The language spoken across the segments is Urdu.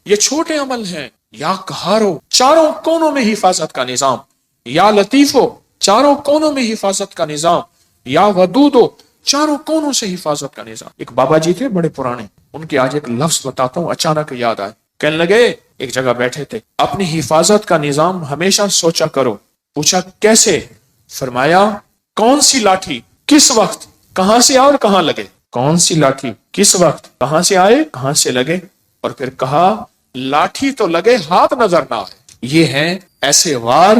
یہ چھوٹے عمل ہیں. یا قہارو چاروں کونوں میں حفاظت کا نظام، یا لطیفو چاروں کونوں میں حفاظت کا نظام، یا ودودو چاروں کونوں سے حفاظت کا نظام. ایک بابا جی تھے بڑے پرانے، ان کے آج ایک لفظ بتاتا ہوں، اچانک یاد آئے. کہنے لگے ایک جگہ بیٹھے تھے، اپنی حفاظت کا نظام ہمیشہ سوچا کرو. پوچھا کیسے؟ فرمایا کون سی لاٹھی کس وقت کہاں سے آئے اور کہاں لگے. کون سی لاٹھی کس وقت کہاں سے آئے کہاں سے لگے. اور پھر کہا لاٹھی تو لگے ہاتھ نظر نہ آئے. یہ ہیں ایسے وار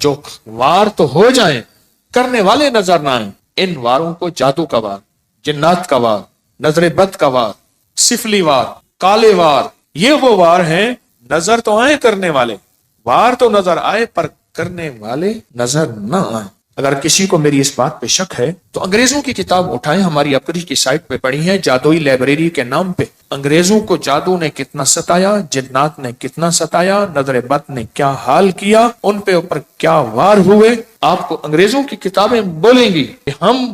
جو وار تو ہو جائیں کرنے والے نظر نہ آئیں. ان واروں کو جادو کا وار، جنات کا وار، نظر بد کا وار، سفلی وار، کالے وار، یہ وہ وار ہیں نظر تو آئے کرنے والے، وار تو نظر آئے پر کرنے والے نظر نہ آئے. اگر کسی کو میری اس بات پہ شک ہے تو انگریزوں کی کتاب اٹھائیں، ہماری اپنی کی سائٹ پہ پڑھی ہے، جادوئی لائبریری کے نام پہ. انگریزوں کو جادو نے کتنا ستایا، جنات نے کتنا ستایا، نظر بد نے کیا حال کیا، ان پہ اوپر کیا وار ہوئے. آپ کو انگریزوں کی کتابیں بولیں گی کہ ہم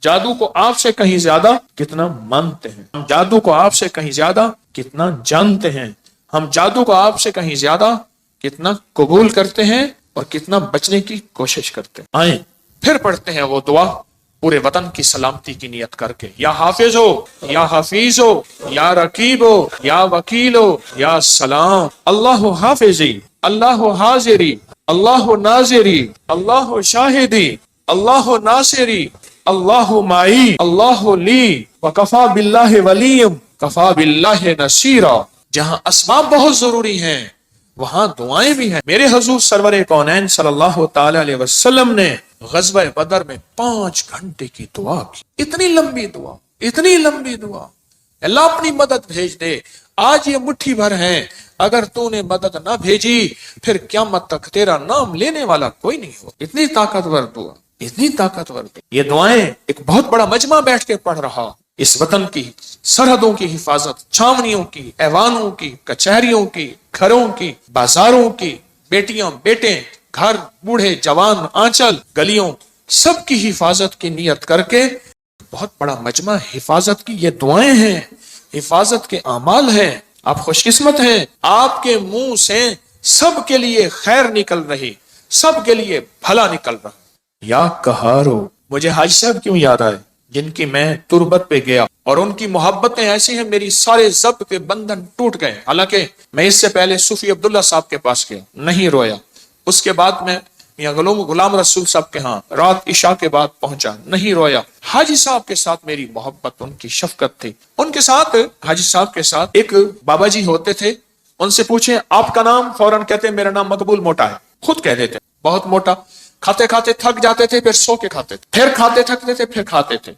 جادو کو آپ سے کہیں زیادہ کتنا مانتے ہیں، ہم جادو کو آپ سے کہیں زیادہ کتنا جانتے ہیں، ہم جادو کو آپ سے کہیں زیادہ کتنا قبول کرتے ہیں اور کتنا بچنے کی کوشش کرتے ہیں. آئیں پھر پڑھتے ہیں وہ دعا پورے وطن کی سلامتی کی نیت کر کے. یا حافظ ہو، یا حفیظ ہو، یا رقیب ہو، یا وکیل ہو، یا سلام. اللہ حافظی، اللہ حاضری، اللہ ناظری، اللہ شاہدی، اللہ ناصری، اللہ معی، اللہ لی، وکفا باللہ ولیم، کفا باللہ نصیرا. جہاں اسباب بہت ضروری ہیں وہاں دعائیں بھی ہیں. میرے حضور سرور کونین صلی اللہ تعالی علیہ وسلم نے غزوہ بدر میں 5 گھنٹے کی دعا کی. اتنی لمبی دعا، اتنی لمبی دعا. اللہ اپنی مدد بھیج دے. آج یہ مٹھی بھر ہیں، اگر تو نے مدد نہ بھیجی پھر قیامت تک تیرا نام لینے والا کوئی نہیں ہو. اتنی طاقتور دعا، اتنی طاقتور دعا. یہ دعائیں ایک بہت بڑا مجمع بیٹھ کے پڑھ رہا. اس وطن کی سرحدوں کی حفاظت، چھاونیوں کی، ایوانوں کی، کچہریوں کی، گھروں کی، بازاروں کی، بیٹیاں بیٹے، گھر، بوڑھے جوان، آنچل، گلیوں، سب کی حفاظت کی نیت کر کے بہت بڑا مجمع حفاظت کی یہ دعائیں ہیں، حفاظت کے اعمال ہیں. آپ خوش قسمت ہیں، آپ کے منہ سے سب کے لیے خیر نکل رہی، سب کے لیے بھلا نکل رہا. یا قہارو. مجھے حاج صاحب کیوں یاد آئے جن کی میں تربت پہ گیا اور ان کی محبتیں ایسی ہیں میری سارے ضبط کے بندھن ٹوٹ گئے. حالانکہ میں اس سے پہلے صوفی عبداللہ صاحب کے پاس گیا، نہیں رویا. اس کے بعد میں میاں غلام رسول صاحب کے ہاں رات عشاء کے بعد پہنچا، نہیں رویا. حاجی صاحب کے ساتھ میری محبت، ان کی شفقت تھی. ان کے ساتھ حاجی صاحب کے ساتھ ایک بابا جی ہوتے تھے، ان سے پوچھیں آپ کا نام، فوراً کہتے میرا نام مقبول موٹا ہے. خود کہہ دیتے بہت موٹا. کھاتے کھاتے تھک جاتے تھے، پھر سو کے کھاتے تھے، پھر کھاتے تھکتے تھے، پھر کھاتے تھے،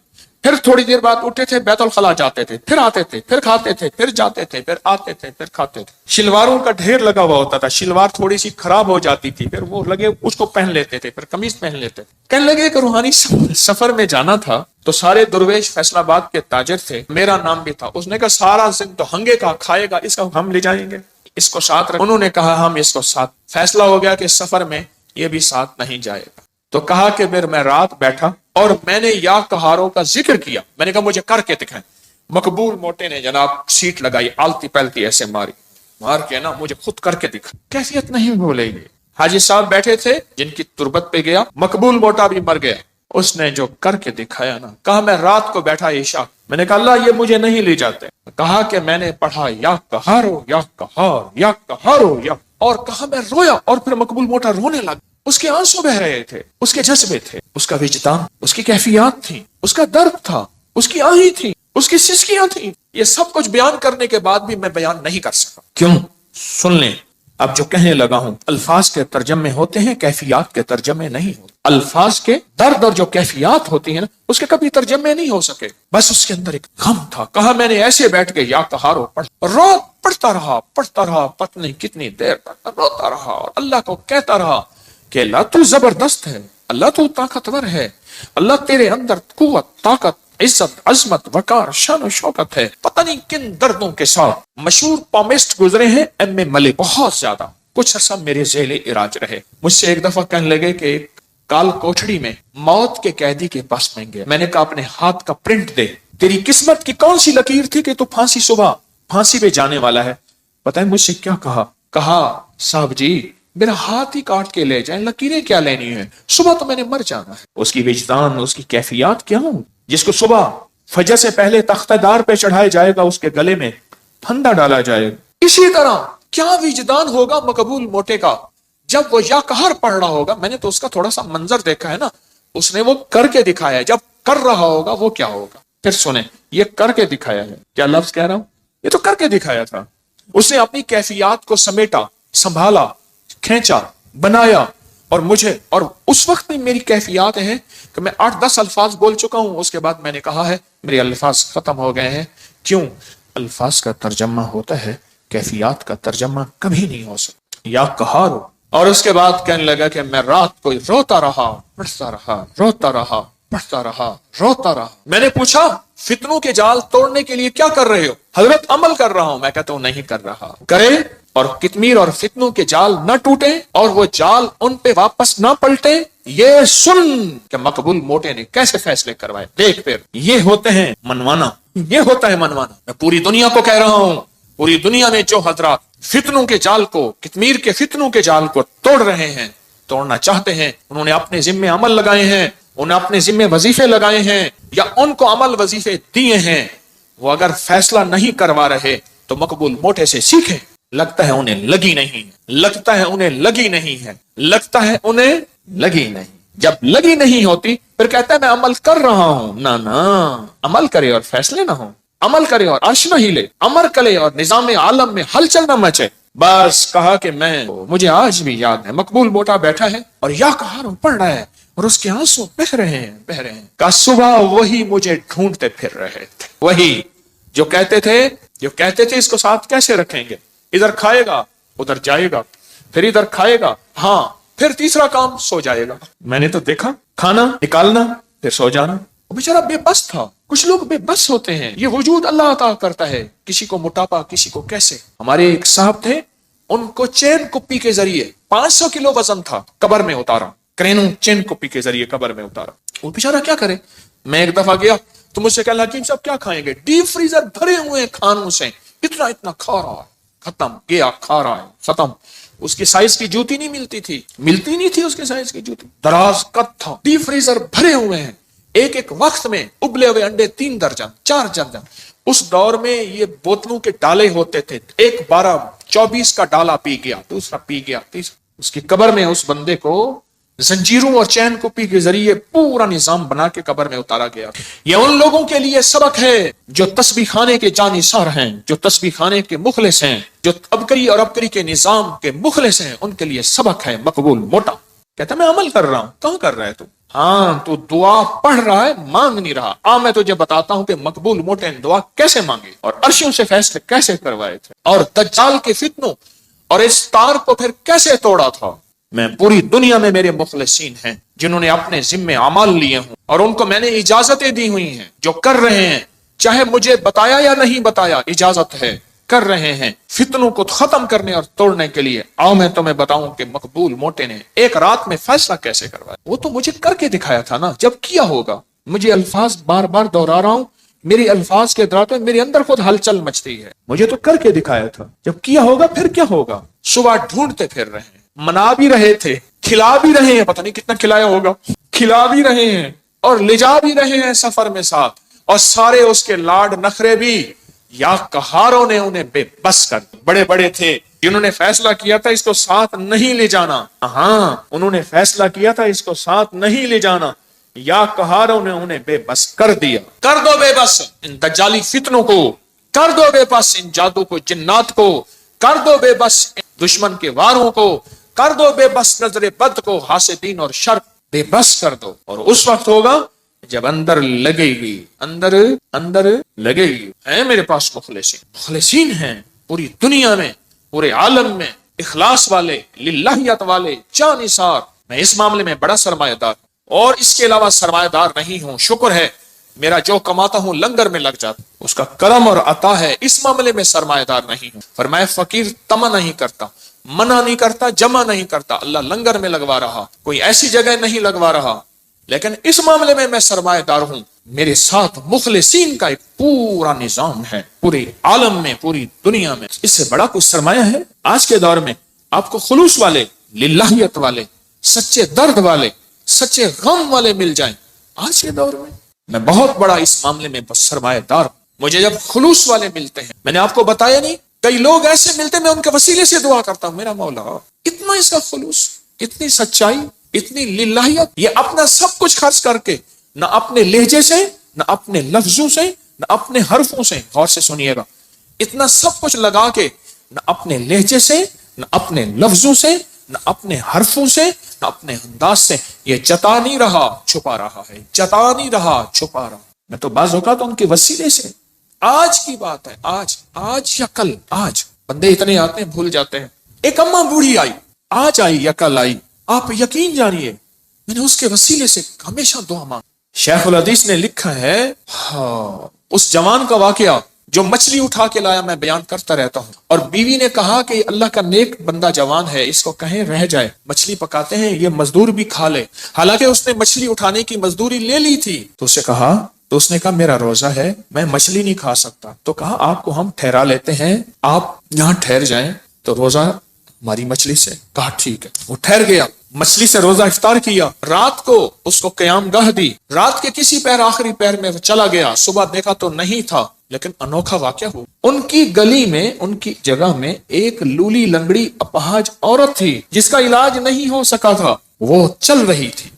پھر تھوڑی دیر بعد اٹھتے تھے، بیت الخلا جاتے تھے، پھر آتے تھے، پھر کھاتے تھے، پھر جاتے تھے، پھر آتے تھے، پھر کھاتے تھے. شلواروں کا ڈھیر لگا ہوا ہوتا تھا، شلوار تھوڑی سی خراب ہو جاتی تھی، پھر وہ لگے اس کو پہن لیتے تھے، پھر قمیض پہن لیتے تھے. کہنے لگے کہ روحانی سفر میں جانا تھا تو سارے درویش فیصل آباد کے تاجر تھے، میرا نام بھی تھا. اس نے کہا سارا زند تو ہنگے کا کھائے گا، اس کا ہم لے جائیں گے، اس کو ساتھ رکھ. انہوں نے کہا ہم اس کو ساتھ. فیصلہ ہو گیا کہ سفر میں یہ بھی ساتھ نہیں جائے گا. تو کہا کہ پھر میں رات بیٹھا اور میں نے یا قہاروں کا ذکر کیا. میں نے کہا مجھے کر کے دکھائیں. مقبول موٹے نے جناب سیٹ لگائی، آلتی پلتی ایسے مار کے نا مجھے خود کر کے دکھا. کیفیت نہیں بھولے گی. حاجی صاحب بیٹھے تھے جن کی تربت پہ گیا، مقبول موٹا بھی مر گیا. اس نے جو کر کے دکھایا نا، کہا میں رات کو بیٹھا عشاء، میں نے کہا اللہ یہ مجھے نہیں لے جاتے. کہا کہ میں نے پڑھا یا قہارو یا قہار یا قہارو یا، اور کہا میں رویا. اور پھر مقبول موٹا رونے لگا. اس کے آنسو بہ رہے تھے، اس کے جذبے تھے، اس کا وجدان، اس کی کیفیات تھی، اس کا درد تھا، اس کی آہیں تھی، اس کی سسکیاں تھیں. یہ سب کچھ بیان کرنے کے بعد بھی میں بیان نہیں کر سکا. کیوں؟ سن لیں. اب جو کہنے لگا ہوں الفاظ کے ترجمے ہوتے ہیں، کیفیات کے ترجمے نہیں ہوتے. الفاظ کے درد اور جو کیفیات ہوتی ہیں نا اس کے کبھی ترجمے نہیں ہو سکے. بس اس کے اندر ایک غم تھا. کہا میں نے ایسے بیٹھ کے یا قہارو پڑھتا رہا پتہ نہیں کتنی دیر تک روتا رہا اور اللہ کو کہتا رہا کہ اللہ تو زبردست ہے، اللہ تو طاقتور ہے، اللہ تیرے اندر قوت، طاقت، عزت، عظمت، وقار، شان و شوکت ہے. پتہ نہیں کن دردوں کے ساتھ مشہور پامسٹ گزرے ہیں ایم اے ملک، بہت زیادہ کچھ عرصہ میرے ذیل علاج رہے. مجھ سے ایک دفعہ کہنے لگے کہ کال کوٹھڑی میں موت کے قیدی کے پاس میں گیا. میں نے کہا اپنے ہاتھ کا پرنٹ دے، تیری قسمت کی کون سی لکیر تھی کہ تو صبح پھانسی پہ جانے والا ہے. پتہ ہے مجھ سے کیا کہا صاحب جی میرا ہاتھ ہی کاٹ کے لے جائیں، لکیریں کیا لینی ہے، صبح تو میں نے مر جانا ہے۔ اس کی وجدان، اس کی کیفیات کیا ہوں، جس کو صبح فجر سے پہلے تختہ دار پہ چڑھایا جائے گا، اس کے گلے میں پھندا ڈالا جائے گا۔ اسی طرح کیا وجدان ہوگا مقبول موٹے کا جب وہ یا قہر پڑھ رہا ہوگا۔ میں نے تو اس کا تھوڑا سا منظر دیکھا ہے نا، اس نے وہ کر کے دکھایا ہے، جب کر رہا ہوگا وہ کیا ہوگا۔ پھر سنیں، یہ کر کے دکھایا ہے، کیا لفظ کہہ رہا ہوں، یہ تو کر کے دکھایا تھا۔ اس نے اپنی کیفیات کو سمیٹا، سنبھالا، کھینچا، بنایا، اور مجھے، اور اس وقت میں میری کیفیات ہیں کہ میں 8-10 الفاظ بول چکا ہوں، اس کے بعد میں نے کہا ہے میرے الفاظ ختم ہو گئے ہیں۔ کیوں؟ الفاظ کا ترجمہ ہوتا ہے، کیفیات کا ترجمہ کبھی نہیں ہو سکتا۔ یا قہار ہو۔ اور اس کے بعد کہنے لگا کہ میں رات کو روتا رہا، پڑھتا رہا، روتا رہا، پڑھتا رہا، روتا رہا۔ میں نے پوچھا فتنوں کے جال توڑنے کے لیے کیا کر رہے ہو؟ حضرت عمل کر رہا ہوں۔ میں کہتا ہوں نہیں کر رہا۔ کرے اور کتمیر اور فتنوں کے جال نہ ٹوٹے اور وہ جال ان پہ واپس نہ پلٹے، یہ سن کہ مقبول موٹے نے کیسے فیصلے کروائے۔ دیکھ پھر یہ ہوتے ہیں منوانا، یہ ہوتا ہے منوانا۔ میں پوری دنیا کو کہہ رہا ہوں، پوری دنیا میں جو حضرات فتنوں کے جال کو، کتمیر کے فتنوں کے جال کو توڑ رہے ہیں، توڑنا چاہتے ہیں، انہوں نے اپنے ذمے عمل لگائے ہیں، انہوں نے اپنے ذمے وظیفے لگائے ہیں، یا ان کو عمل وظیفے دیے ہیں، وہ اگر فیصلہ نہیں کروا رہے تو مقبول موٹے سے سیکھیں۔ لگتا ہے انہیں لگی نہیں، لگتا ہے انہیں لگی نہیں ہے، لگتا ہے انہیں لگی نہیں۔ جب لگی نہیں ہوتی پھر کہتا ہے میں عمل کر رہا ہوں۔ نہ عمل کرے اور فیصلے نہ ہوں، عمل کرے اور عرش نہ ہلے، عمل کرے اور نظام عالم میں ہلچل نہ مچے۔ بس کہا کہ مجھے آج بھی یاد ہے، مقبول موٹا بیٹھا ہے اور یا قہار پڑھ رہا ہے اور اس کے آنسو بہہ رہے ہیں۔ کہ صبح وہی مجھے ڈھونڈتے پھر رہے تھے، وہی جو کہتے تھے اس کو ساتھ کیسے رکھیں گے، ادھر کھائے گا ادھر جائے گا، پھر ادھر کھائے گا، ہاں پھر تیسرا کام سو جائے گا۔ میں نے تو دیکھا کھانا نکالنا پھر سو جانا۔ وہ بیچارہ بے بس تھا۔ کچھ لوگ بے بس ہوتے ہیں، یہ وجود اللہ عطا کرتا ہے، کسی کو موٹاپا، کسی کو کیسے۔ ہمارے ایک صاحب تھے، ان کو چین کپی کے ذریعے 500 کلو وزن تھا، قبر میں اتارا، کرینوں چین کپی کے ذریعے قبر میں اتارا۔ وہ بیچارہ کیا کرے۔ میں ایک دفعہ گیا تو مجھ سے کہا حکیم صاحب کیا کھائیں گے؟ ڈیپ فریزر بھرے ہوئے کھانوں سے، اتنا کھا رہا ہے، ختم گیا، کھا رہا ہے، ختم۔ اس کی سائز کی جوتی نہیں ملتی تھی اس کے سائز کی جوتی، دراز قد تھا، ڈیپ فریزر بھرے ہوئے ہیں، ایک وقت میں ابلے ہوئے انڈے 3 درجن 4 درجن۔ اس دور میں یہ بوتلوں کے ڈالے ہوتے تھے، ایک 12-24 کا ڈالا پی گیا، دوسرا پی گیا، تیسرا۔ اس کی قبر میں اس بندے کو زنجیروں اور چین کپی کے ذریعے پورا نظام بنا کے قبر میں اتارا گیا۔ یہ ان لوگوں کے لیے سبق ہے جو تسبیح خانے کے جانثار ہیں، جو تسبیح خانے کے مخلص ہیں، جو ابکری اور ابکری کے نظام کے مخلص ہیں، ان کے لیے سبق ہے۔ مقبول موٹا کہتا میں عمل کر رہا ہوں۔ کہاں کر رہا ہے تو؟ ہاں تو دعا پڑھ رہا ہے، مانگ نہیں رہا۔ میں تجھے بتاتا ہوں کہ مقبول موٹے نے دعا کیسے مانگی اور عرشوں سے فیصلے کیسے کروائے تھے، اور دجال کے فتنوں اور اس تار کو پھر کیسے توڑا تھا۔ میں پوری دنیا میں میرے مخلصین ہیں جنہوں نے اپنے ذمے اعمال لیے ہوں، اور ان کو میں نے اجازتیں دی ہوئی ہیں، جو کر رہے ہیں، چاہے مجھے بتایا یا نہیں بتایا، اجازت ہے، کر رہے ہیں فتنوں کو ختم کرنے اور توڑنے کے لیے۔ آؤ میں تمہیں بتاؤں کہ مقبول موٹے نے ایک رات میں فیصلہ کیسے کروایا۔ وہ تو مجھے کر کے دکھایا تھا نا، جب کیا ہوگا۔ مجھے الفاظ بار بار دوہرا رہا ہوں، میری الفاظ کے درات میں میرے اندر خود ہلچل مچتی ہے۔ مجھے تو کر کے دکھایا تھا، جب کیا ہوگا پھر کیا ہوگا۔ صبح ڈھونڈتے پھر رہے ہیں، منا بھی رہے تھے، کھلا بھی رہے ہیں، پتہ نہیں کتنا کھلایا ہوگا، کھلا بھی رہے ہیں اور لے جا بھی رہے ہیں سفر میں ساتھ، اور سارے اس کے لاڈ نخرے بھی یا قہاروں نے انہیں بے بس کر دیا۔ بڑے بڑے تھے جنہوں نے فیصلہ کیا تھا اس کو ساتھ نہیں لے جانا، ہاں انہوں نے فیصلہ کیا تھا اس کو ساتھ نہیں لے جانا، یا قہاروں نے انہیں بے بس کر دیا۔ کر دو بے بس ان دجالی فتنوں کو، کر دو بے بس ان جادو کو، جنات کو، کر دو بے بس ان دشمن کے واروں کو، کر دو بے بس نظر بد کو، حاسدین اور شر بے بس کر دو۔ اور اس وقت ہوگا جب اندر لگے گی، اندر لگے گی۔ ہیں میرے پاس مخلصین ہیں پوری دنیا میں، پورے عالم میں، اخلاص والے، للہیت والے، جانثار۔ میں اس معاملے میں بڑا سرمایہ دار اور اس کے علاوہ سرمایہ دار نہیں ہوں۔ شکر ہے میرا جو کماتا ہوں لنگر میں لگ جاتا، اس کا کرم اور عطا ہے، اس معاملے میں سرمایہ دار نہیں ہوں۔ فرمایا فقیر طمع نہیں کرتا، منع نہیں کرتا، جمع نہیں کرتا، اللہ لنگر میں لگوا رہا، کوئی ایسی جگہ نہیں لگوا رہا، لیکن اس معاملے میں میں سرمایہ دار ہوں۔ میرے ساتھ مخلصین کا ایک پورا نظام ہے پورے عالم میں، پوری دنیا میں۔ اس سے بڑا کوئی سرمایہ ہے؟ آج کے دور میں آپ کو خلوص والے، للہیت والے، سچے درد والے، سچے غم والے مل جائیں آج کے دور میں بہت بڑا اس معاملے میں سرمایہ دار ہوں۔ مجھے جب خلوص والے ملتے ہیں، میں نے آپ کو بتایا نہیں، کئی لوگ ایسے ملتے ہیں، میں ان کے وسیلے سے دعا کرتا ہوں، میرا مولا اتنا اس کا خلوص، اتنی سچائی، اتنی للہیت، یہ اپنا سب کچھ خرچ کر کے، نہ اپنے لہجے سے، نہ اپنے لفظوں سے، نہ اپنے حرفوں سے، غور سے سنیے گا، اتنا سب کچھ لگا کے، نہ اپنے لہجے سے، نہ اپنے لفظوں سے، نہ اپنے حرفوں سے، نہ اپنے انداز سے، یہ جتا نہیں رہا چھپا رہا ہے، جتا نہیں رہا چھپا رہا۔ میں تو بعض اوقات ان کے وسیلے سے، آج کی بات ہے، آج یا کل، آج بندے اتنے آتے ہیں بھول جاتے ہیں۔ ایک اماں بوڑھی آئی، آج آئی یا کل آئی، آپ یقین جانیے میں نے اس کے وسیلے سے ہمیشہ دعا مانگ۔ شیخ الحدیث نے لکھا ہے، اس جوان کا واقعہ جو مچھلی اٹھا کے لایا، میں بیان کرتا رہتا ہوں، اور بیوی نے کہا کہ اللہ کا نیک بندہ جوان ہے، اس کو کہیں رہ جائے، مچھلی پکاتے ہیں، یہ مزدور بھی کھا لے، حالانکہ اس نے مچھلی اٹھانے کی مزدوری لے لی تھی۔ تو اس نے کہا میرا روزہ ہے، میں مچھلی نہیں کھا سکتا۔ تو کہا آپ کو ہم ٹھہرا لیتے ہیں، آپ یہاں ٹھہر جائیں تو روزہ ہماری مچھلی سے۔ کہا ٹھیک ہے، وہ ٹھہر گیا، مچھلی سے روزہ افطار کیا، رات کو اس کو قیام گاہ دی، رات کے کسی پیر آخری پیر میں چلا گیا، صبح دیکھا تو نہیں تھا، لیکن انوکھا واقعہ ہوا، ان کی گلی میں، ان کی جگہ میں ایک لولی لنگڑی اپاہج عورت تھی جس کا علاج نہیں ہو سکا تھا، وہ چل رہی تھی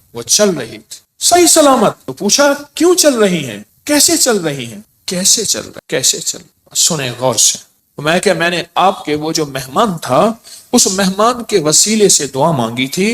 صحیح سلامت۔ تو پوچھا کیوں چل رہی ہیں، کیسے چل رہی ہیں، کیسے چل رہا؟ سنیں غور سے، میں نے آپ کے وہ جو مہمان تھا، اس مہمان کے وسیلے سے دعا مانگی تھی،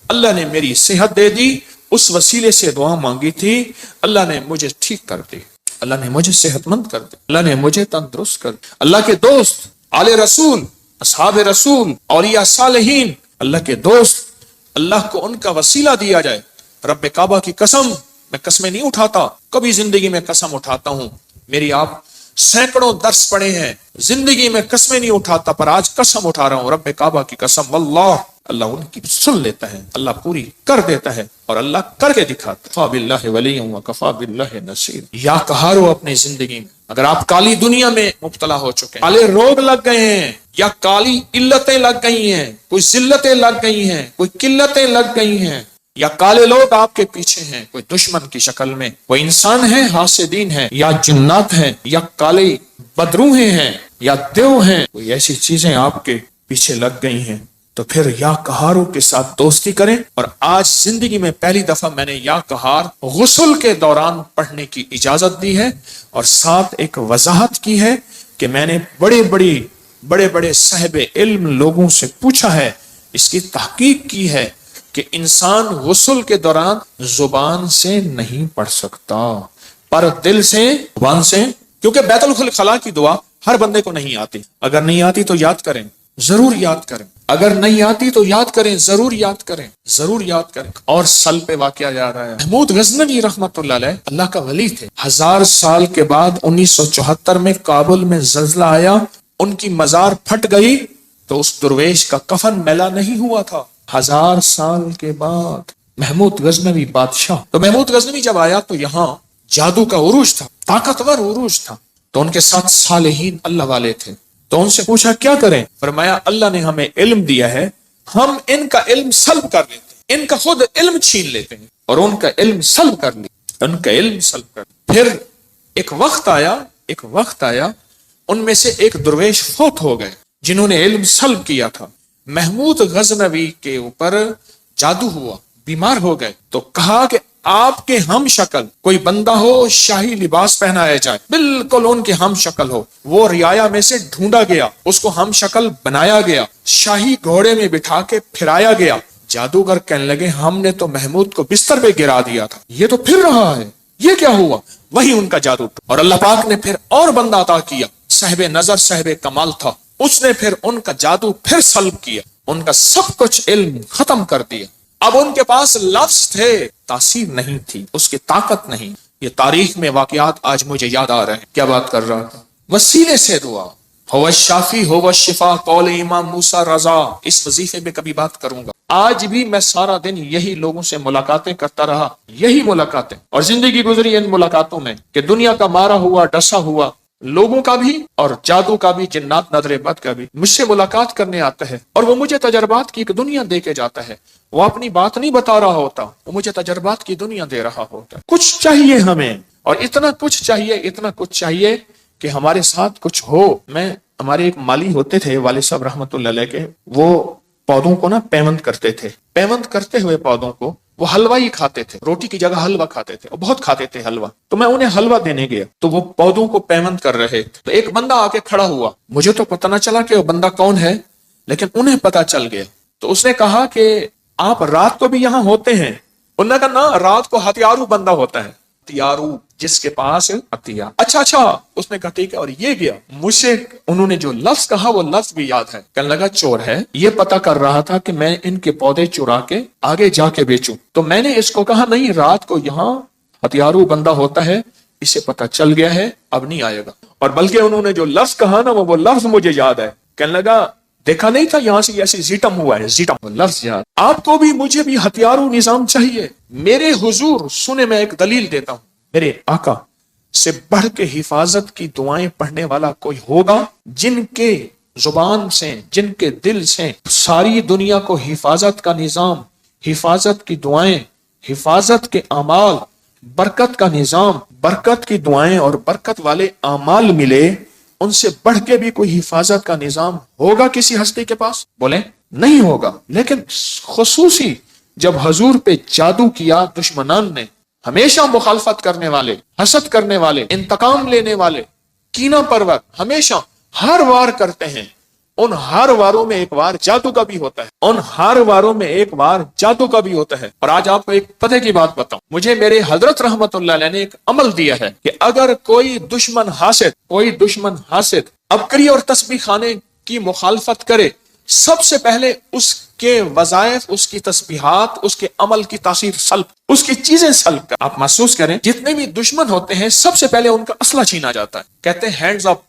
اللہ نے میری صحت دے دی، اس وسیلے سے دعا مانگی تھی، اللہ نے مجھے ٹھیک کر دی، اللہ نے مجھے صحت مند کر دی، اللہ نے مجھے تندرست کر دی۔ اللہ کے دوست، آل رسول، اصحاب رسول، اولیاء صالحین، اللہ کے دوست، اللہ کو ان کا وسیلہ دیا جائے۔ رب کعبہ کی قسم، میں قسمیں نہیں اٹھاتا، کبھی زندگی میں قسم اٹھاتا ہوں، میری آپ سینکڑوں درس پڑے ہیں، زندگی میں قسمیں نہیں اٹھاتا، پر آج قسم اٹھا رہا ہوں، رب کعبہ کی قسم، واللہ اللہ ان کی سن لیتا ہے، اللہ پوری کر دیتا ہے، اور اللہ کر کے دکھاتا ہے۔ کفا باللہ ولی وکفا باللہ نصیر۔ یا کہارو اپنی زندگی میں، اگر آپ کالی دنیا میں مبتلا ہو چکے ہیں، کالے روگ لگ گئے ہیں، یا کالی علتیں لگ گئی ہیں، کوئی ذلتیں لگ گئی ہیں، کوئی قلتیں لگ گئی ہیں، یا کالے لوگ آپ کے پیچھے ہیں، کوئی دشمن کی شکل میں، کوئی انسان ہیں، حاسدین ہیں، یا جنات ہیں، یا کالے بدروہیں ہیں، یا دیو ہیں، کوئی ایسی چیزیں آپ کے پیچھے لگ گئی ہیں، تو پھر یا کہاروں کے ساتھ دوستی کریں۔ اور آج زندگی میں پہلی دفعہ میں نے یا کہار غسل کے دوران پڑھنے کی اجازت دی ہے، اور ساتھ ایک وضاحت کی ہے کہ میں نے بڑے بڑے صاحب علم لوگوں سے پوچھا ہے، اس کی تحقیق کی ہے کہ انسان غسل کے دوران زبان سے نہیں پڑھ سکتا، پر دل سے، زبان سے، کیونکہ بیت الخلاء کی دعا ہر بندے کو نہیں آتی، اگر نہیں آتی تو یاد کریں، ضرور یاد کریں، اگر نہیں آتی تو یاد کریں، ضرور یاد کریں۔ اور سل پہ واقعہ یاد آیا، محمود غزنوی رحمت اللہ علیہ اللہ کا ولی تھے، 1000 سال کے بعد 1974 میں کابل میں زلزلہ آیا، ان کی مزار پھٹ گئی، تو اس درویش کا کفن میلا نہیں ہوا تھا، 1000 سال کے بعد محمود غزنوی بادشاہ۔ تو محمود غزنوی جب آیا تو یہاں جادو کا عروج تھا، طاقتور عروج تھا، تو ان کے ساتھ صالحین اللہ والے تھے، تو ان سے پوچھا کیا کریں؟ فرمایا اللہ نے ہمیں علم دیا ہے، ہم ان کا علم سلب کر لیتے ہیں، ان کا خود علم چھین لیتے ہیں، اور ان کا علم سلب کر لیا، پھر ایک وقت آیا ان میں سے ایک درویش فوت ہو گئے جنہوں نے علم سلب کیا تھا، محمود غزنوی کے اوپر جادو ہوا، بیمار ہو گئے، تو کہا کہ آپ کے ہم شکل کوئی بندہ ہو، شاہی لباس پہنایا جائے، بالکل ان کے ہم شکل ہو، وہ رعایا میں سے ڈھونڈا گیا، اس کو ہم شکل بنایا گیا، شاہی گھوڑے میں بٹھا کے پھرایا گیا، جادوگر کہنے لگے ہم نے تو محمود کو بستر پہ گرا دیا تھا، یہ تو پھر رہا ہے، یہ کیا ہوا؟ وہی ان کا جادو، اور اللہ پاک نے پھر اور بندہ عطا کیا، صاحب نظر صاحب کمال تھا، اس نے پھر ان کا جادو پھر سلب کیا، ان کا سب کچھ علم ختم کر دیا، اب ان کے پاس لفظ تھے، تاثیر نہیں تھی، اس کی طاقت نہیں۔ یہ تاریخ میں واقعات آج مجھے یاد آ رہے ہیں، کیا بات کر رہا تھا؟ وسیلے سے دعا، ہو الشافی ہو الشفا، قول امام موسیٰ رضا، اس وظیفے میں کبھی بات کروں گا۔ آج بھی میں سارا دن یہی لوگوں سے ملاقاتیں کرتا رہا، یہی ملاقاتیں، اور زندگی گزری ان ملاقاتوں میں کہ دنیا کا مارا ہوا ڈسا ہوا لوگوں کا بھی اور جادو کا بھی، جنات نظر بد کا بھی مجھ سے ملاقات کرنے آتا ہے، اور وہ مجھے تجربات کی ایک دنیا دے کے جاتا ہے۔ وہ اپنی بات نہیں بتا رہا ہوتا، وہ مجھے تجربات کی دنیا دے رہا ہوتا ہے۔ کچھ چاہیے ہمیں، اور اتنا کچھ چاہیے، اتنا کچھ چاہیے کہ ہمارے ساتھ کچھ ہو۔ ہمارے ایک مالی ہوتے تھے والد صاحب رحمت اللہ علیہ کے، وہ پودوں کو نا پیوند کرتے تھے، پیوند کرتے ہوئے پودوں کو وہ حلوہ ہی کھاتے تھے، روٹی کی جگہ حلوہ کھاتے تھے، اور بہت کھاتے تھے حلوہ۔ تو میں انہیں حلوہ دینے گیا تو وہ پودوں کو پیوند کر رہے، تو ایک بندہ آ کے کھڑا ہوا، مجھے تو پتہ نہ چلا کہ وہ بندہ کون ہے، لیکن انہیں پتہ چل گیا۔ تو اس نے کہا کہ آپ رات کو بھی یہاں ہوتے ہیں؟ انہوں نے کہا نا، رات کو ہتھیارو بندہ ہوتا ہے، ہتھیارو جس کے پاس ہتھیار۔ اچھا، اس نے کہا ٹھیک ہے، اور یہ گیا۔ مجھ سے انہوں نے جو لفظ کہا وہ لفظ بھی یاد ہے، کہنے لگا چور ہے، یہ پتہ کر رہا تھا کہ میں ان کے پودے چرا کے آگے جا کے بیچوں۔ تو میں نے اس کو کہا نہیں، رات کو یہاں ہتھیارو بندہ ہوتا ہے، اسے پتہ چل گیا ہے، اب نہیں آئے گا۔ اور بلکہ انہوں نے جو لفظ کہا نا، وہ لفظ مجھے یاد ہے، کہنے لگا دیکھا نہیں تھا یہاں سے ایسے زیٹم ہوا ہے، زیٹم لفظ یاد۔ آپ کو بھی مجھے بھی ہتھیارو نظام چاہیے۔ میرے حضور سنے، میں ایک دلیل دیتا ہوں، میرے آقا سے بڑھ کے حفاظت کی دعائیں پڑھنے والا کوئی ہوگا؟ جن کے زبان سے، جن کے دل سے ساری دنیا کو حفاظت کا نظام، حفاظت کی دعائیں، حفاظت کے اعمال، برکت کا نظام، برکت کی دعائیں اور برکت والے اعمال ملے، ان سے بڑھ کے بھی کوئی حفاظت کا نظام ہوگا کسی ہستی کے پاس؟ بولیں نہیں ہوگا۔ لیکن خصوصی جب حضور پہ جادو کیا دشمنان نے، ہمیشہ مخالفت کرنے والے، حسد کرنے والے، انتقام لینے والے، کینہ پرور، ہمیشہ ہر وار کرتے ہیں، ان ہر واروں میں ایک وار جادو کا بھی ہوتا ہے، ان ہر واروں میں ایک وار جادو کا بھی ہوتا ہے۔ اور آج آپ کو ایک پتے کی بات بتاؤں، مجھے میرے حضرت رحمت اللہ علیہ نے ایک عمل دیا ہے کہ اگر کوئی دشمن حاسد عبقری اور تسبیح خانے کی مخالفت کرے، سب سے پہلے اس کے وظائف، اس کی تسبیحات، اس کے عمل کی تاثیر سلب، اس کی چیزیں سلب کر۔ آپ محسوس کریں، جتنے بھی دشمن ہوتے ہیں سب سے پہلے ان کا اسلحہ چھینا جاتا ہے، کہتے ہیں ہینڈز اپ،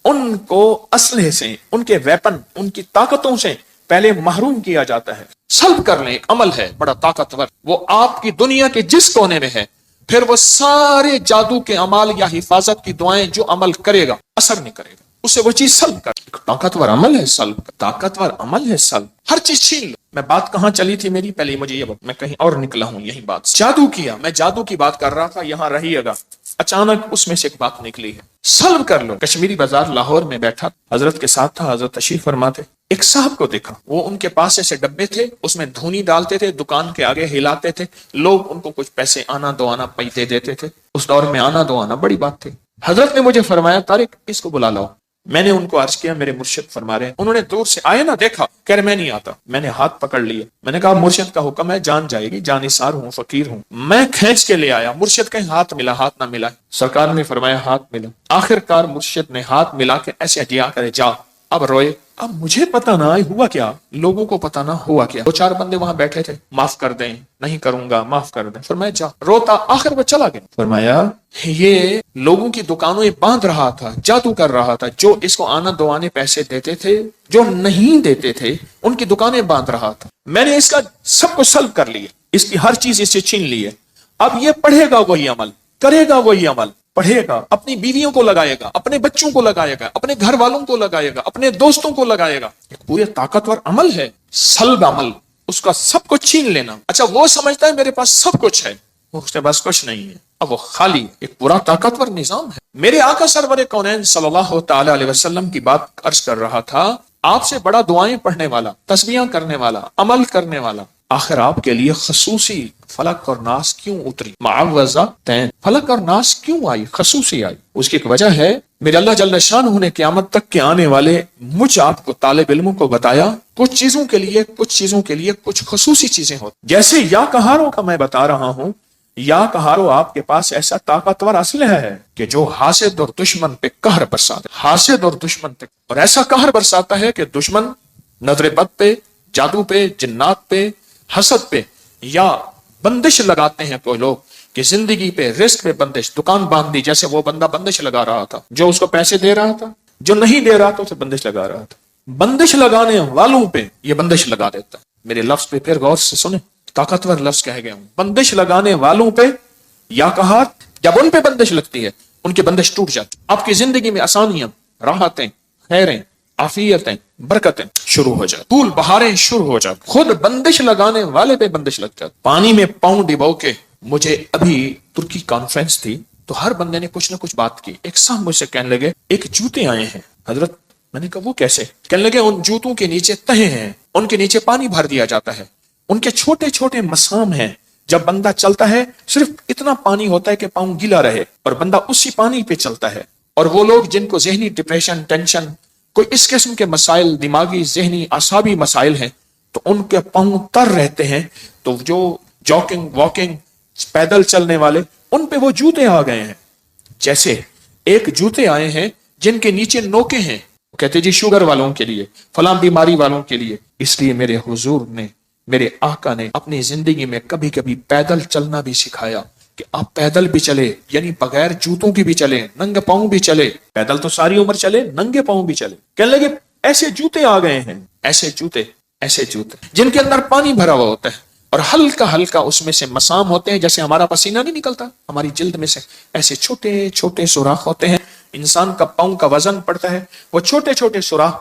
ان کو اسلحے سے، ان کے ویپن، ان کی طاقتوں سے پہلے محروم کیا جاتا ہے۔ سلب کرنے ایک عمل ہے بڑا طاقتور، وہ آپ کی دنیا کے جس کونے میں ہے، پھر وہ سارے جادو کے عمال یا حفاظت کی دعائیں جو عمل کرے گا اثر نہیں کرے گا، اسے وہ چیز سلب کر۔ طاقتور عمل ہے سلب، طاقتور عمل ہے سلب، ہر چیز چھین لو۔ میں بات کہاں چلی تھی میری، پہلے مجھے یہ میں کہیں اور نکلا ہوں، یہی بات جادو کیا، میں جادو کی بات کر رہا تھا، یہاں رہیے گا، اچانک اس میں سے ایک بات نکلی ہے، سلب کر لو۔ کشمیری بازار لاہور میں بیٹھا، حضرت کے ساتھ تھا، حضرت تشریف فرما تھے، ایک صاحب کو دیکھا، وہ ان کے پاس ایسے ڈبے تھے، اس میں دھونی ڈالتے تھے، دکان کے آگے ہلاتے تھے، لوگ ان کو کچھ پیسے آنا دو آنا پیسے دیتے تھے، اس دور میں آنا دو آنا بڑی بات تھی۔ حضرت نے مجھے فرمایا طارق اس کو بلا لاؤ۔ میں نے ان کو عرض کیا میرے مرشد فرما رہے ہیں، انہوں نے دور سے آئے نا دیکھا، کہہ رہے میں نہیں آتا، میں نے ہاتھ پکڑ لیے، میں نے کہا مرشد کا حکم ہے، جان جائے گی، جانثار ہوں، فقیر ہوں، میں کھینچ کے لے آیا، مرشد کہیں ہاتھ ملا، ہاتھ نہ ملا، سرکار نے فرمایا ہاتھ ملا، آخر کار مرشد نے ہاتھ ملا کے ایسے دیا کرے جا، اب روئے، اب مجھے پتہ نہ ہوا کیا، لوگوں کو پتہ نہ ہوا کیا، دو چار بندے وہاں بیٹھے تھے، معاف کر دیں، نہیں کروں گا، معاف کر دیں، فرمایا جا، روتا، آخر وہ چلا گیا۔ فرمایا یہ لوگوں کی دکانوں باندھ رہا تھا، جادو کر رہا تھا، جو اس کو آنا دو آنے پیسے دیتے تھے، جو نہیں دیتے تھے ان کی دکانیں باندھ رہا تھا، میں نے اس کا سب کو سلب کر لیا، اس کی ہر چیز اس سے چھین لی ہے، اب یہ پڑھے گا وہی عمل، کرے گا وہی عمل، پڑھے گا، اپنی بیویوں کو لگائے گا، اپنے بچوں کو لگائے گا، اپنے گھر والوں کو لگائے گا، اپنے دوستوں کو لگائے گا، ایک پورے طاقتور عمل ہے سلب عمل، اس کا سب کچھ چھین لینا۔ اچھا وہ سمجھتا ہے میرے پاس سب کچھ ہے، اس کے پاس کچھ نہیں ہے، اب وہ خالی ہے، ایک پورا طاقتور نظام ہے۔ میرے آقا سرور کونین صلی اللہ تعالی علیہ وسلم کی بات عرض کر رہا تھا، آپ سے بڑا دعائیں پڑھنے والا، تسبیحاں کرنے والا، عمل کرنے والا، آخر آپ کے لیے خصوصی فلق اور ناس کیوں اتری؟ معوذہ تین، فلق اور ناس کیوں آئی، خصوصی آئی؟ اس کی ایک وجہ ہے، میرے اللہ جل شانہ نے قیامت تک کے آنے والے مجھ آپ کو طالب علموں کو بتایا، کچھ چیزوں کے لیے کچھ خصوصی چیزیں ہوتی، جیسے یا کہاروں کا میں بتا رہا ہوں، یا کہارو آپ کے پاس ایسا طاقتور اسلحہ ہے کہ جو حاسد اور دشمن پہ قہر برساتا ہے، حاسد اور دشمن پہ، اور ایسا قہر برساتا ہے کہ دشمن نظر بد پہ، جادو پہ، جنات پہ، حسد پہ، یا بندش لگاتے ہیں کوئی لوگ کہ زندگی پہ، رزق پہ بندش، دکان باندھ دی، جیسے وہ بندہ بندش لگا رہا تھا، جو اس کو پیسے دے رہا تھا، جو نہیں دے رہا تو اسے بندش لگا رہا تھا. بندش لگانے والوں پہ یہ بندش لگا دیتا ہے. میرے لفظ پہ پھر غور سے سنیں، طاقتور لفظ کہہ گیا ہوں. بندش لگانے والوں پہ یا کہا جب ان پہ بندش لگتی ہے ان کی بندش ٹوٹ جاتی. آپ کی زندگی میں آسانیاں، راحتیں، خیریں، عافیتیں، برکتیں شروع ہو جاتی، پھول بہاریں شروع ہو جاتی. خود بندش لگانے والے پہ بندش لگ جاتی. پانی میں پاؤں ڈبو کے، مجھے ابھی ترکی کانفرنس تھی تو ہر بندے نے کچھ نہ کچھ بات کی. ایک صاحب مجھ سے کہنے لگے ایک جوتے آئے ہیں حضرت. میں نے کہا وہ کیسے؟ کہنے لگے ان جوتوں کے نیچے تہیں ہیں، ان کے نیچے پانی بھر دیا جاتا ہے، ان کے چھوٹے چھوٹے مسام ہیں. جب بندہ چلتا ہے صرف اتنا پانی ہوتا ہے کہ پاؤں گیلا رہے اور بندہ اسی پانی پہ چلتا ہے. اور وہ لوگ جن کو ذہنی ڈپریشن، ٹینشن، کوئی اس قسم کے مسائل، دماغی، ذہنی، اعصابی مسائل ہیں تو ان کے پاؤں تر رہتے ہیں. تو جو جاگنگ، واکنگ، پیدل چلنے والے، ان پہ وہ جوتے آ گئے ہیں. جیسے ایک جوتے آئے ہیں جن کے نیچے نوکیں ہیں، کہتے جی شوگر والوں کے لیے، فلاں بیماری والوں کے لیے. اس لیے میرے حضور نے، میرے آقا نے اپنی زندگی میں کبھی کبھی پیدل چلنا بھی سکھایا کہ آپ پیدل بھی چلے، یعنی بغیر جوتوں کی بھی چلے، ننگے پاؤں بھی چلے. پیدل تو ساری عمر چلے، ننگے پاؤں بھی چلے. کہنے لگے ایسے جوتے آ گئے ہیں، ایسے جوتے جن کے اندر پانی بھرا ہوا ہوتا ہے اور ہلکا ہلکا اس میں سے مسام ہوتے ہیں. جیسے ہمارا پسینہ نہیں نکلتا ہماری جلد میں سے، ایسے چھوٹے چھوٹے سوراخ ہوتے ہیں. انسان کا پاؤں کا وزن پڑتا ہے، وہ چھوٹے چھوٹے سوراخ.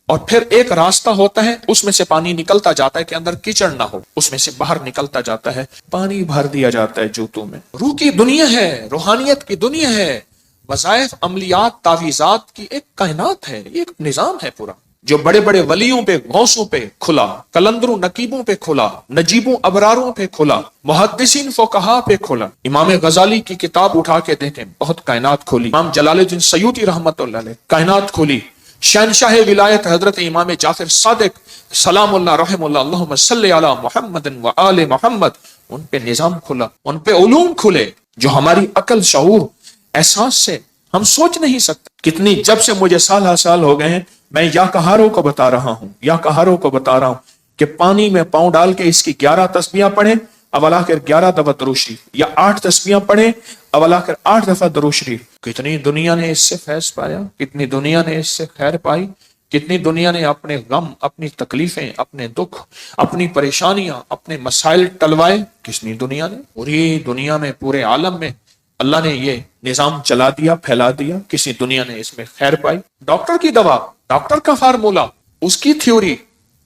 اور پھر ایک راستہ ہوتا ہے، اس میں سے پانی نکلتا جاتا ہے کہ اندر کیچڑ نہ ہو، اس میں سے باہر نکلتا جاتا ہے، پانی بھر دیا جاتا ہے جوتوں میں. روح کی دنیا ہے، روحانیت کی دنیا ہے، وظائف، عملیات، تعویذات کی ایک کائنات ہے. یہ ایک نظام ہے پورا جو بڑے بڑے ولیوں پہ، غوثوں پہ کھلا، کلندروں نقیبوں پہ کھلا، نجیبوں ابراروں پہ کھلا، محدثین فقہا پہ کھلا. امام غزالی کی کتاب اٹھا کے دیکھیں، بہت کائنات کھولی. امام جلال الدین سیوطی رحمت اللہ علیہ، کائنات کھولی. شہنشاہ ولایت حضرت امام جعفر صادق سلام اللہ رحم اللہ، اللہم صلی علی محمد و آل محمد، ان پہ نظام کھلا، ان پہ علوم کھلے جو ہماری عقل، شعور، احساس سے ہم سوچ نہیں سکتے. کتنی، جب سے مجھے سال ہو گئے ہیں میں یا کہاروں کو بتا رہا ہوں کہ پانی میں پاؤں ڈال کے اس کی 11 تسبیحاں پڑھیں، اولا کر 11 دفعہ درود شریف، یا 8 تسبیحاں پڑھیں، اولا کر 8 دفعہ درود شریف. کتنی دنیا نے اس سے فیض پایا، کتنی دنیا نے اس سے خیر پائی، کتنی دنیا نے اپنے غم، اپنی تکلیفیں، اپنے دکھ، اپنی پریشانیاں، اپنے مسائل ٹلوائے. کتنی دنیا نے، پوری دنیا میں، پورے عالم میں اللہ نے یہ نظام چلا دیا، پھیلا دیا. کسی دنیا نے اس میں خیر پائی. ڈاکٹر کی دوا، ڈاکٹر کا فارمولا، اس کی تھیوری،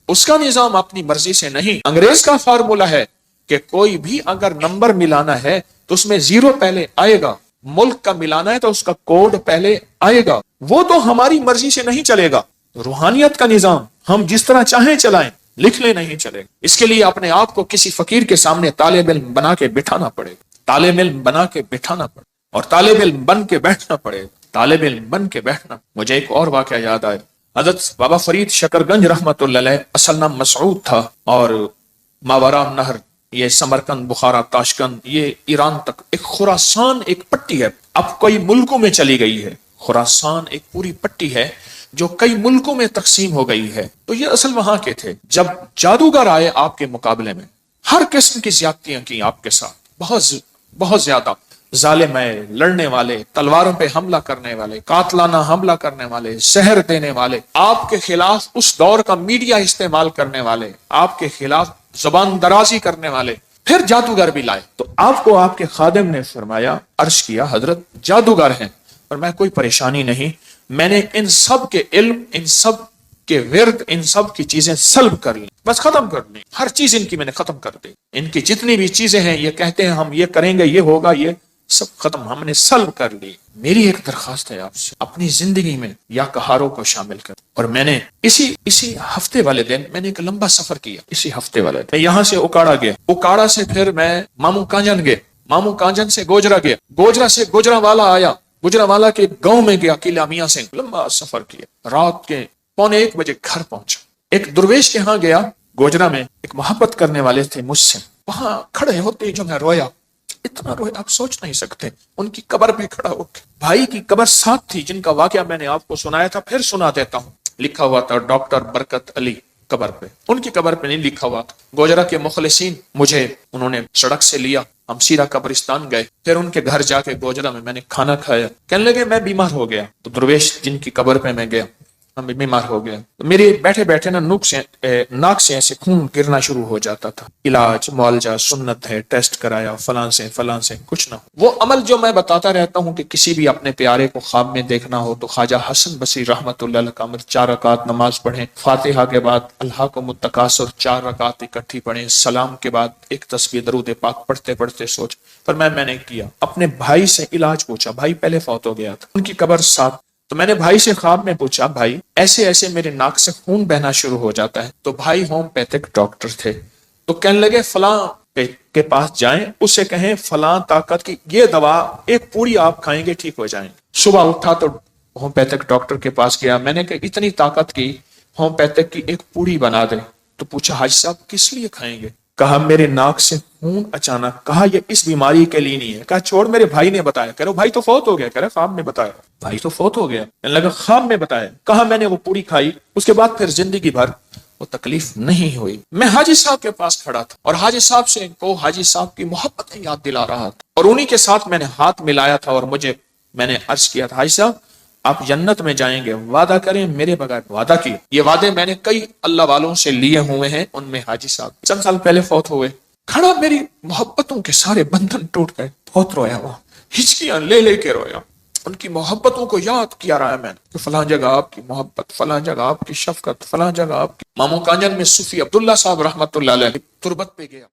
اس کا نظام اپنی مرضی سے نہیں. انگریز کا فارمولا ہے کہ کوئی بھی اگر نمبر ملانا ہے تو اس میں 0 پہلے آئے گا، ملک کا ملانا ہے تو اس کا کوڈ پہلے آئے گا. وہ تو ہماری مرضی سے نہیں چلے گا. روحانیت کا نظام ہم جس طرح چاہیں چلائیں، لکھنے نہیں چلے گا. اس کے لیے اپنے آپ کو کسی فقیر کے سامنے طالب علم بنا کے بٹھانا پڑے گا، طالب علم بنا کے بٹھانا پڑے گا، اور طالب علم بن کے بیٹھنا پڑے گا، طالب علم بن کے بیٹھنا. مجھے ایک اور واقعہ یاد آیا. حضرت بابا فرید شکر گنج رحمت اللہ علیہ، اصل نام مسعود تھا، اور ماورا نہر، یہ سمرقند، بخارا، تاشقند، یہ ایران تک ایک خراسان ایک پٹی ہے، اب کئی ملکوں میں چلی گئی ہے. خراسان ایک پوری پٹی ہے جو کئی ملکوں میں تقسیم ہو گئی ہے. تو یہ اصل وہاں کے تھے. جب جادوگر آئے آپ کے مقابلے میں، ہر قسم کی زیادتیاں کی آپ کے ساتھ، بہت زیادہ ظالم ہے، لڑنے والے، تلواروں پہ حملہ کرنے والے، قاتلانہ حملہ کرنے والے، زہر دینے والے، آپ کے خلاف اس دور کا میڈیا استعمال کرنے والے، آپ کے خلاف زبان درازی کرنے والے. پھر جادوگر بھی لائے تو آپ کو آپ کے خادم نے فرمایا، عرض کیا حضرت جادوگر ہیں، اور میں کوئی پریشانی نہیں، میں نے ان سب کے علم، ان سب کے ورد، ان سب کی چیزیں سلب کر لی، بس ختم کر لی، ہر چیز ان کی میں نے ختم کر دی. ان کی جتنی بھی چیزیں ہیں، یہ کہتے ہیں ہم یہ کریں گے، یہ ہوگا، یہ سب ختم، ہم نے سلب کر لی. میری ایک درخواست ہے آپ سے، اپنی زندگی میں یا کہاروں کو شامل کر. اور میں نے اسی ہفتے والے دن میں نے ایک لمبا سفر کیا. اسی ہفتے والے دن میں یہاں سے اکاڑا گیا، اکاڑا سے پھر میں مامو کانجن گیا، مامو کانجن سے گوجرا گیا، گوجرا سے گوجرانوالا آیا، گوجرانوالا کے گاؤں میں گیا، قلعہ میاں سنگھ. لمبا سفر کیا، رات کے 1:45 بجے گھر پہنچا. ایک درویش کے ہاں گیا، گوجرا میں ایک محبت کرنے والے تھے مجھ سے، وہاں کھڑے ہوتے جو میں رویا، اتنا رویا آپ سوچ نہیں سکتے. ان کی قبر پہ کھڑا ہو کے، بھائی کی قبر ساتھ تھی جن کا واقعہ میں نے آپ کو سنایا تھا، پھر سنا دیتا ہوں. لکھا ہوا تھا ڈاکٹر برکت علی قبر پہ، ان کی قبر پہ نہیں لکھا ہوا تھا. گوجرا کے مخلصین مجھے انہوں نے سڑک سے لیا، ہم سیدھا قبرستان گئے، پھر ان کے گھر جا کے گوجرا میں نے کھانا کھایا، کہنے لگے میں بیمار ہو گیا، تو درویش جن کی قبر پہ میں گیا، ہم بیمار ہو گیا، تو میرے بیٹھے بیٹھے نا ناک سے ایسے خون گرنا شروع ہو جاتا تھا، علاج معالجہ سنت ہے، ٹیسٹ کرایا فلاں سے کچھ نہ ہو۔ وہ عمل جو میں بتاتا رہتا ہوں کہ کسی بھی اپنے پیارے کو خواب میں دیکھنا ہو تو خواجہ حسن بصری رحمت اللہ علیہ کا عمل، 4 رکعت نماز پڑھیں، فاتحہ کے بعد الہاکم التکاثر 4 رکعت اکٹھی پڑھیں، سلام کے بعد ایک تسبیح درود پاک پڑھتے پڑھتے سوچ۔ پر میں نے کیا، اپنے بھائی سے علاج پوچھا، بھائی پہلے فوت ہو گیا تھا، ان کی قبر ساتھ، تو میں نے بھائی سے خواب میں پوچھا، بھائی ایسے ایسے میرے ناک سے خون بہنا شروع ہو جاتا ہے، تو بھائی ہومیوپیتھک ڈاکٹر تھے، تو کہنے لگے فلاں کے پاس جائیں، اسے کہیں فلاں طاقت کی یہ دوا ایک پوری آپ کھائیں گے ٹھیک ہو جائیں۔ صبح اٹھا تو ہومیوپیتھک ڈاکٹر کے پاس گیا، میں نے کہا اتنی طاقت کی ہومیوپیتھک کی ایک پوری بنا دے، تو پوچھا حاجی صاحب کس لیے کھائیں گے؟ کہا میرے ناک سے خون اچانک، کہا یہ اس بیماری کے لیے نہیں ہے، کہا چھوڑ میرے بھائی نے بتایا، کہہ رہا بھائی تو فوت ہو گیا، کہہ رہا خواب میں بتایا، بھائی تو فوت ہو گیا، کہنے لگا خواب میں بتایا، کہا میں نے وہ پوری کھائی، اس کے بعد پھر زندگی بھر وہ تکلیف نہیں ہوئی۔ میں حاجی صاحب کے پاس کھڑا تھا اور حاجی صاحب سے کو حاجی صاحب کی محبتیں یاد دلا رہا تھا، اور انہی کے ساتھ میں نے ہاتھ ملایا تھا، اور میں نے عرض کیا تھا حاجی صاحب آپ جنت میں جائیں گے، وعدہ کریں میرے بغیر، وعدہ کیا۔ یہ وعدے میں نے کئی اللہ والوں سے لیے ہوئے ہیں، ان میں حاجی صاحب چند سال پہلے فوت ہوئے۔ کھڑا میری محبتوں کے سارے بندھن ٹوٹ گئے، بہت رویا وہاں، ہچکیاں لے کے رویا، ان کی محبتوں کو یاد کیا رہا ہے میں نے کہ فلاں جگہ آپ کی محبت، فلاں جگہ آپ کی شفقت، فلاں جگہ آپ کی۔ مامو کانجن میں صوفی عبداللہ صاحب رحمت اللہ علیہ کی تربت پہ گیا۔